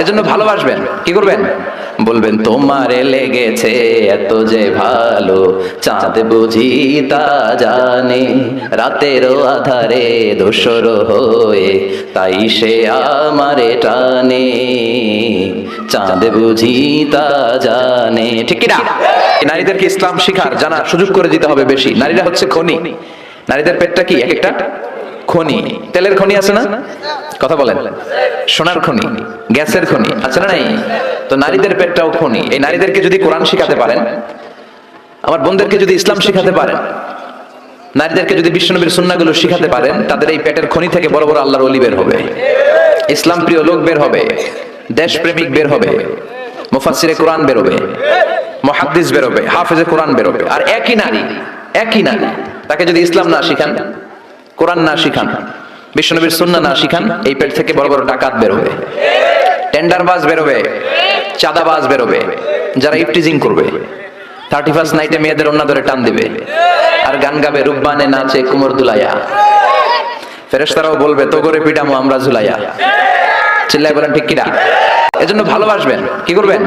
এজন্য ভালোবাসবেন, কি করবেন? বলবেন তোমারে লেগেছে এত যে ভালো, চাঁদ বুঝি তা জানে, রাতেরও আধারে দোসর হয়ে তাই সে আমারে টানে, চাঁদ বুঝি তা জানে। ঠিক কিনা? নারীদেরকে ইসলাম শিখার জানার সুযোগ করে দিতে হবে বেশি। নারীরা হচ্ছে খনি। নারীদের পেটটা কি এক একটা খনি। তেলের খনি আছে না? কথা বলেন। সোনার খনি, গ্যাসের খনি আছে না? নাই? তো নারীদের পেটটাও খনি। এই নারীদেরকে যদি কোরআন শিখাতে পারেন, আমার বোনদেরকে যদি ইসলাম শিখাতে পারেন, নারীদেরকে যদি বিশ্বনবীর সুন্নাহগুলো শিখাতে পারেন, তাদের এই পেটের খনি থেকে বড় বড় আল্লাহর ওলি বের হবে, ইসলাম প্রিয় লোক বের হবে, দেশপ্রেমিক বের হবে, মুফাসসিরে কোরআন বের হবে, মুহাদ্দিস বের হবে, হাফেজে কোরআন বের হবে। আর একই নারী তাকে যদি ইসলাম না শিখান, কোরআন না শিখান, বিশ্বনবীর সুন্নাহ না শিখান, এই পেট থেকে বড় বড় ডাকাত বের হবে, টেন্ডারবাজ বের হবে, চাঁদাবাজ বের হবে, যারা ইফটিজিং করবে, 31st নাইটে মেয়েদের ওন্না ধরে টান দিবে, আর গান গাবে, রূপবানে নাচে কুমর দুলাইয়া, ফেরেশতারাও বলবে তো করে পিটামো আমরা ঝুলাইয়া। চিল্লায় বলেন ঠিক কিনা? এজন্য ভালোবাসবেন, কি করবেন?